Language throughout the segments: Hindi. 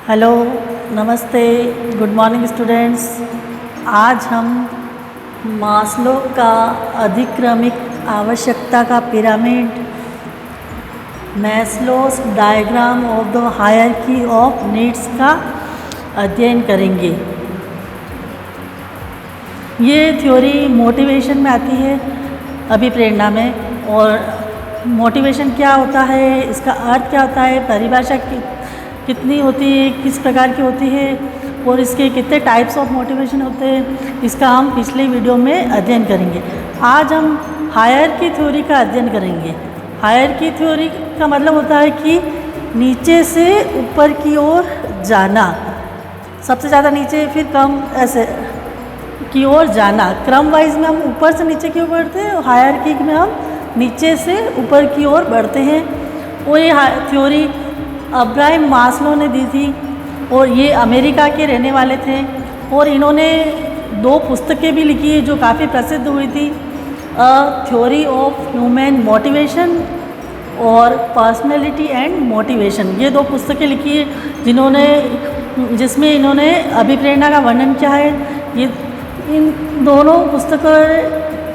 हेलो, नमस्ते, गुड मॉर्निंग स्टूडेंट्स। आज हम मास्लो का अधिक्रमिक आवश्यकता का पिरामिड, Maslow's diagram of the hierarchy of needs का अध्ययन करेंगे। ये थ्योरी मोटिवेशन में आती है, अभिप्रेरणा में। और मोटिवेशन क्या होता है, इसका अर्थ क्या होता है, परिभाषा कितनी होती है, किस प्रकार की होती है और इसके कितने टाइप्स ऑफ मोटिवेशन होते हैं, इसका हम पिछले वीडियो में अध्ययन करेंगे। आज हम हायरार्की थ्योरी का अध्ययन करेंगे। हायरार्की थ्योरी का मतलब होता है कि नीचे से ऊपर की ओर जाना, सबसे ज़्यादा नीचे फिर कम ऐसे की ओर जाना। क्रम वाइज में हम ऊपर से नीचे की ओर बढ़ते हैं और हायरार्की में हम नीचे से ऊपर की ओर बढ़ते हैं। और ये थ्योरी अब्राहम मास्लो ने दी थी और ये अमेरिका के रहने वाले थे और इन्होंने 2 पुस्तकें भी लिखी है जो काफ़ी प्रसिद्ध हुई थी, a theory of human motivation और पर्सनैलिटी एंड मोटिवेशन। ये 2 पुस्तकें लिखी है जिसमें इन्होंने अभिप्रेरणा का वर्णन किया है। ये इन दोनों पुस्तकों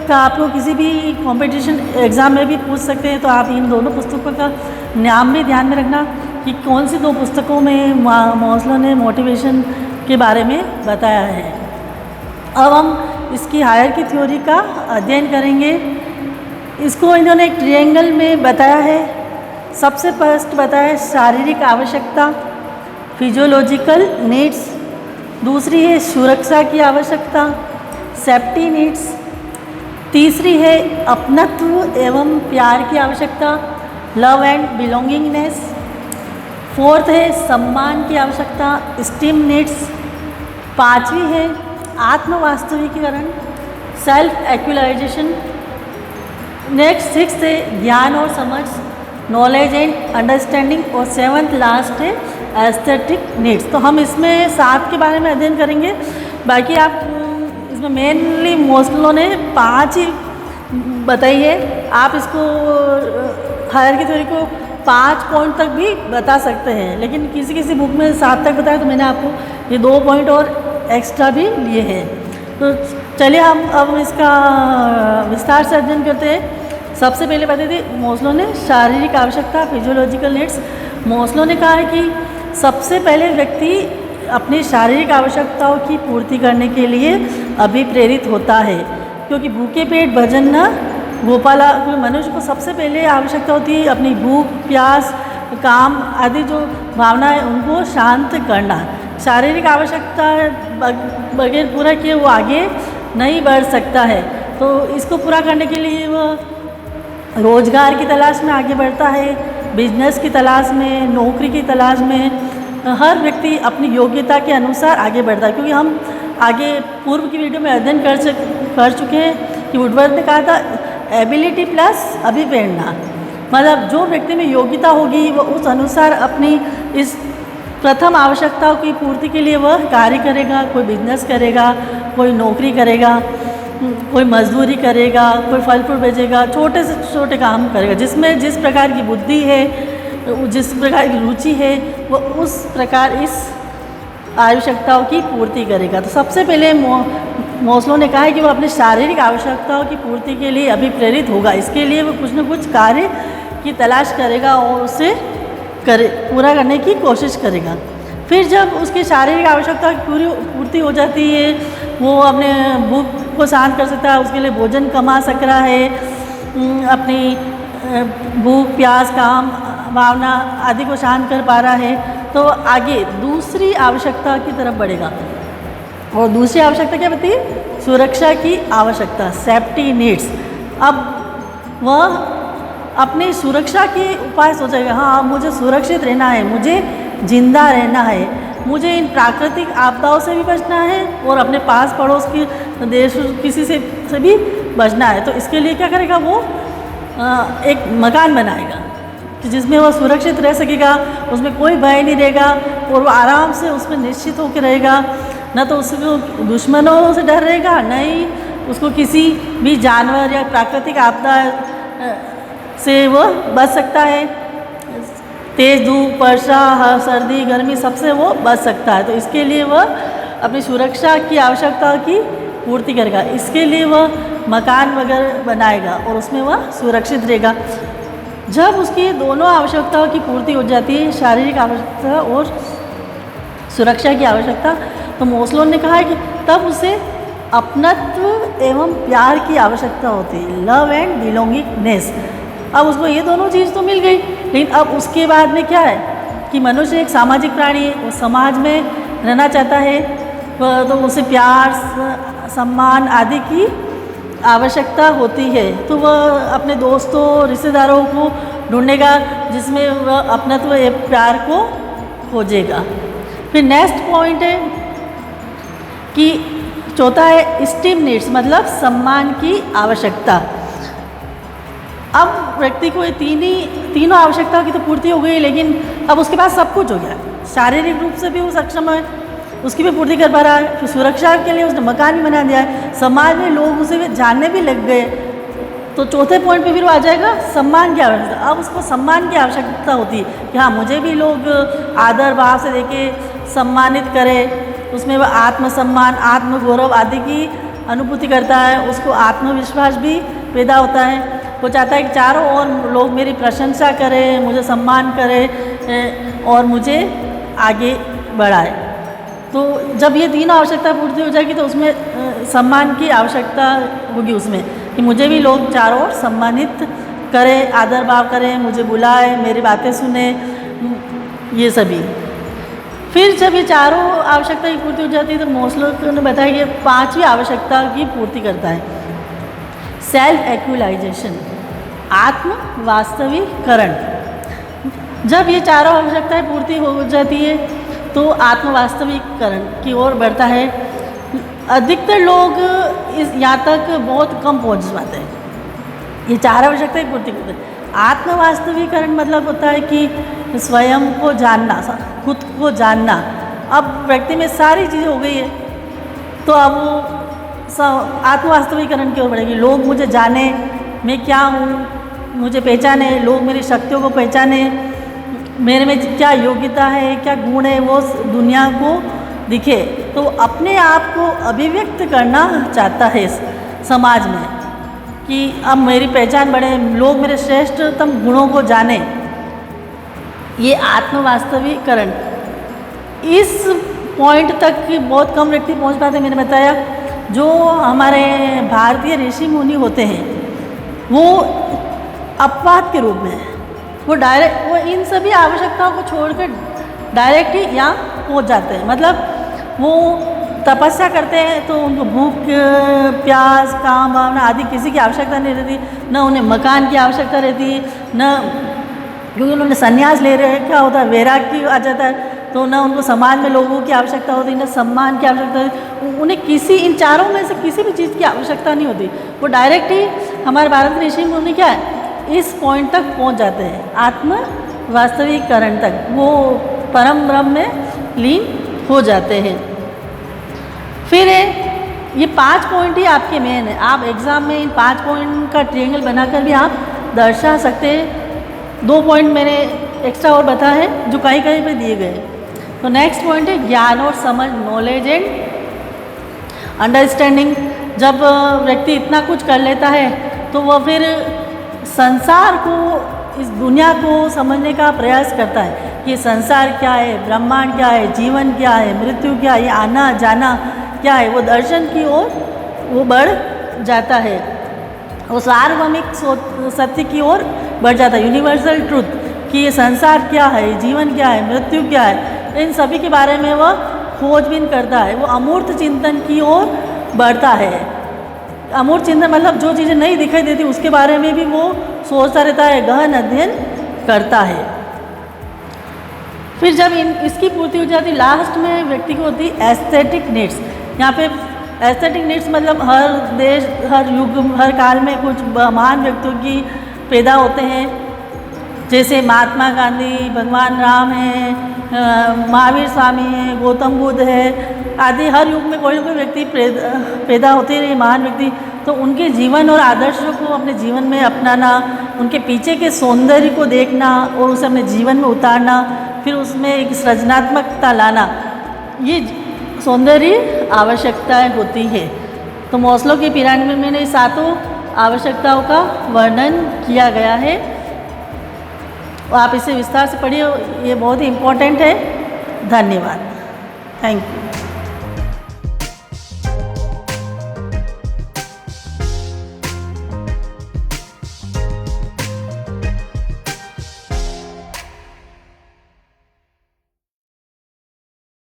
का आपको किसी भी कंपटीशन एग्ज़ाम में भी पूछ सकते हैं, तो आप इन दोनों पुस्तकों का नाम भी ध्यान में रखना कि कौन सी 2 पुस्तकों में मास्लो ने मोटिवेशन के बारे में बताया है। अब हम इसकी हायरार्की थ्योरी का अध्ययन करेंगे। इसको इन्होंने एक ट्रायंगल में बताया है। सबसे फर्स्ट बताया शारीरिक आवश्यकता, फिजियोलॉजिकल नीड्स। दूसरी है सुरक्षा की आवश्यकता, सेफ्टी नीड्स। तीसरी है अपनत्व एवं प्यार की आवश्यकता, लव एंड बिलोंगिंगनेस। फोर्थ है सम्मान की आवश्यकता, स्टीम नीड्स। 5वीं है आत्म वास्तविकीकरण, सेल्फ एक्चुअलाइजेशन। नेक्स्ट 6th है ज्ञान और समझ, नॉलेज एंड अंडरस्टैंडिंग। और 7th लास्ट है एस्थेटिक नीड्स। तो हम इसमें 7 के बारे में अध्ययन करेंगे। बाकी आप इसमें मेनली मास्लो ने 5 ही बताई है। आप इसको हायरार्की थ्योरी को 5 पॉइंट तक भी बता सकते हैं, लेकिन किसी किसी बुक में 7 तक बताया, तो मैंने आपको ये 2 पॉइंट और एक्स्ट्रा भी लिए हैं। तो चलिए हम अब इसका विस्तार से अध्ययन करते हैं। सबसे पहले बताई थी मास्लो ने शारीरिक आवश्यकता, फिजियोलॉजिकल नीड्स। मास्लो ने कहा है कि सबसे पहले व्यक्ति अपनी शारीरिक आवश्यकताओं की पूर्ति करने के लिए अभिप्रेरित होता है, क्योंकि भूखे पेट भजन न गोपाला। मनुष्य को सबसे पहले आवश्यकता होती है अपनी भूख, प्यास, काम आदि जो भावना है उनको शांत करना। शारीरिक आवश्यकता बगैर पूरा किए वो आगे नहीं बढ़ सकता है। तो इसको पूरा करने के लिए वो रोजगार की तलाश में आगे बढ़ता है, बिजनेस की तलाश में, नौकरी की तलाश में। हर व्यक्ति अपनी योग्यता के अनुसार आगे बढ़ता है, क्योंकि हम आगे पूर्व की वीडियो में अध्ययन कर चुके हैं कि वुडवर्थ ने कहा था एबिलिटी प्लस अभिप्रेरणा। मतलब जो व्यक्ति में योग्यता होगी वो उस अनुसार अपनी इस प्रथम आवश्यकताओं की पूर्ति के लिए वह कार्य करेगा। कोई बिजनेस करेगा, कोई नौकरी करेगा, कोई मजदूरी करेगा, कोई फल फ्रूट बेचेगा, छोटे से छोटे काम करेगा। जिसमें जिस प्रकार की बुद्धि है, जिस प्रकार की रुचि है, वो उस प्रकार इस आवश्यकताओं की पूर्ति करेगा। तो सबसे पहले मास्लो ने कहा है कि वो अपने शारीरिक आवश्यकताओं की पूर्ति के लिए अभिप्रेरित होगा। इसके लिए वो कुछ न कुछ कार्य की तलाश करेगा और उसे पूरा करने की कोशिश करेगा। फिर जब उसकी शारीरिक आवश्यकता की पूर्ति हो जाती है, वो अपने भूख को शांत कर सकता है, उसके लिए भोजन कमा सक रहा है, अपनी भूख, प्यास, काम, भावना आदि को शांत कर पा रहा है, तो आगे दूसरी आवश्यकता की तरफ बढ़ेगा। और दूसरी आवश्यकता क्या बताइए? सुरक्षा की आवश्यकता, सेफ्टी नीड्स। अब वह अपनी सुरक्षा के उपाय सोचेगा। हाँ, मुझे सुरक्षित रहना है, मुझे जिंदा रहना है, मुझे इन प्राकृतिक आपदाओं से भी बचना है और अपने पास पड़ोस के देश किसी से भी बचना है। तो इसके लिए क्या करेगा? वो एक मकान बनाएगा जिसमें वह सुरक्षित रह सकेगा, उसमें कोई भय नहीं रहेगा और वो आराम से उसमें निश्चित होकर रहेगा। न तो उसको दुश्मनों से डर रहेगा, न ही उसको किसी भी जानवर या प्राकृतिक आपदा से वह बच सकता है। तेज़ धूप, वर्षा, सर्दी, गर्मी सबसे वो बच सकता है। तो इसके लिए वह अपनी सुरक्षा की आवश्यकता की पूर्ति करेगा। इसके लिए वह मकान वगैरह बनाएगा और उसमें वह सुरक्षित रहेगा। जब उसकी दोनों आवश्यकताओं की पूर्ति हो जाती है, शारीरिक आवश्यकता और सुरक्षा की आवश्यकता, तो मोस्लो ने कहा है कि तब उसे अपनत्व एवं प्यार की आवश्यकता होती है, लव एंड बिलोंगिंगनेस। अब उसको ये दोनों चीज़ तो मिल गई, लेकिन अब उसके बाद में क्या है कि मनुष्य एक सामाजिक प्राणी है, वो समाज में रहना चाहता है, तो उसे प्यार, सम्मान आदि की आवश्यकता होती है। तो वह अपने दोस्तों, रिश्तेदारों को ढूंढेगा जिसमें वह अपनत्व एवं प्यार को खोजेगा। फिर नेक्स्ट पॉइंट है कि चौथा है स्टीम नीड्स, मतलब सम्मान की आवश्यकता। अब व्यक्ति को ये तीनों आवश्यकताओं की तो पूर्ति हो गई, लेकिन अब उसके पास सब कुछ हो गया। शारीरिक रूप से भी वो सक्षम है, उसकी भी पूर्ति कर पा रहा है। फिर सुरक्षा के लिए उसने मकान भी बना दिया है, समाज में लोग उसे जानने भी लग गए। तो चौथे पॉइंट पे फिर वो आ जाएगा सम्मान की आवश्यकता। अब उसको सम्मान की आवश्यकता होती है कि हाँ, मुझे भी लोग आदर भाव से देखे, सम्मानित करें। उसमें वह आत्मसम्मान, आत्मगौरव आदि की अनुभूति करता है। उसको आत्मविश्वास भी पैदा होता है। वो चाहता है कि चारों ओर लोग मेरी प्रशंसा करें, मुझे सम्मान करें और मुझे आगे बढ़ाए। तो जब ये तीनों आवश्यकता पूर्ति हो जाएगी तो उसमें सम्मान की आवश्यकता होगी उसमें, कि मुझे भी लोग चारों ओर सम्मानित करें, आदर भाव करें, मुझे बुलाए, मेरी बातें सुने, ये सभी। फिर जब ये चारों आवश्यकता की पूर्ति हो जाती है तो मोस्लो ने बताया कि पांचवी आवश्यकता की पूर्ति करता है, सेल्फ एक्चुअलाइजेशन, आत्म वास्तविकरण। जब ये चारों आवश्यकताएं पूर्ति हो जाती है तो आत्म वास्तविकरण की ओर बढ़ता है। अधिकतर लोग यहाँ तक बहुत कम पहुँच पाते हैं, ये चार आवश्यकताएं पूर्ति करते हैं। आत्म वास्तविकरण मतलब होता है कि स्वयं को जानना, खुद को जानना। अब व्यक्ति में सारी चीज़ें हो गई है तो अब वो आत्म वास्तविकरण की ओर बढ़ेगी। लोग मुझे जाने, मैं क्या हूँ, मुझे पहचाने, लोग मेरी शक्तियों को पहचाने, मेरे में क्या योग्यता है, क्या गुण है, वो दुनिया को दिखे। तो अपने आप को अभिव्यक्त करना चाहता है समाज में कि अब मेरी पहचान बढ़े, लोग मेरे श्रेष्ठतम गुणों को जाने। ये आत्म वास्तविकरण, इस पॉइंट तक बहुत कम व्यक्ति पहुंच पाते। मैंने बताया जो हमारे भारतीय ऋषि मुनि होते हैं वो अपवाद के रूप में, वो डायरेक्ट वो इन सभी आवश्यकताओं को छोड़कर डायरेक्ट ही यहाँ पहुँच जाते हैं। मतलब वो तपस्या करते हैं तो उनको भूख, प्यास, काम भावना आदि किसी की आवश्यकता नहीं रहती, न उन्हें मकान की आवश्यकता रहती, न क्योंकि उन्होंने संन्यास ले रखा होता है, वैराग्य आ जाता है, तो न उनको समाज में लोगों की आवश्यकता होती, न सम्मान की आवश्यकता होती। उन्हें किसी इन चारों में से किसी भी चीज़ की आवश्यकता नहीं होती। वो डायरेक्ट ही हमारे भारत ऋषि मुनि क्या है इस पॉइंट तक पहुंच जाते हैं, आत्म वास्तविकरण तक, वो परम ब्रह्म में लीन हो जाते हैं। फिर ये 5 पॉइंट ही आपके मेन है। आप एग्ज़ाम में इन 5 पॉइंट का ट्रायंगल बनाकर भी आप दर्शा सकते हैं। 2 पॉइंट मैंने एक्स्ट्रा और बताया है जो कहीं कहीं पे दिए गए। तो नेक्स्ट पॉइंट है ज्ञान और समझ, नॉलेज एंड अंडरस्टैंडिंग। जब व्यक्ति इतना कुछ कर लेता है तो वह फिर संसार को, इस दुनिया को समझने का प्रयास करता है कि संसार क्या है, ब्रह्मांड क्या है, जीवन क्या है, मृत्यु क्या है, आना जाना क्या है। वो दर्शन की ओर वो बढ़ जाता है, वो सार्वभौमिक सत्य की ओर बढ़ जाता है, यूनिवर्सल ट्रूथ कि ये संसार क्या है, जीवन क्या है, मृत्यु क्या है, इन सभी के बारे में वह खोजबीन करता है। वो अमूर्त चिंतन की ओर बढ़ता है। अमूर्त चिंतन मतलब जो चीज़ें नहीं दिखाई देती उसके बारे में भी वो सोचता रहता है, गहन अध्ययन करता है। फिर जब इसकी पूर्ति हो जाती, लास्ट में व्यक्ति को होती एस्थेटिक नीड्स। यहाँ पे एस्थेटिक नीड्स मतलब हर देश, हर युग, हर काल में कुछ महान व्यक्तियों की पैदा होते हैं, जैसे महात्मा गांधी, भगवान राम हैं, महावीर स्वामी हैं, गौतम बुद्ध है आदि। हर युग में कोई ना कोई व्यक्ति पैदा होते रहे, महान व्यक्ति। तो उनके जीवन और आदर्शों को अपने जीवन में अपनाना, उनके पीछे के सौंदर्य को देखना और उसे अपने जीवन में उतारना, फिर उसमें एक सृजनात्मकता लाना, ये सौंदर्य आवश्यकताएं होती है। तो मास्लो की पिरामिड में इन सातों आवश्यकताओं का वर्णन किया गया है। आप इसे विस्तार से पढ़िए, ये बहुत ही इम्पोर्टेंट है। धन्यवाद। Thank you.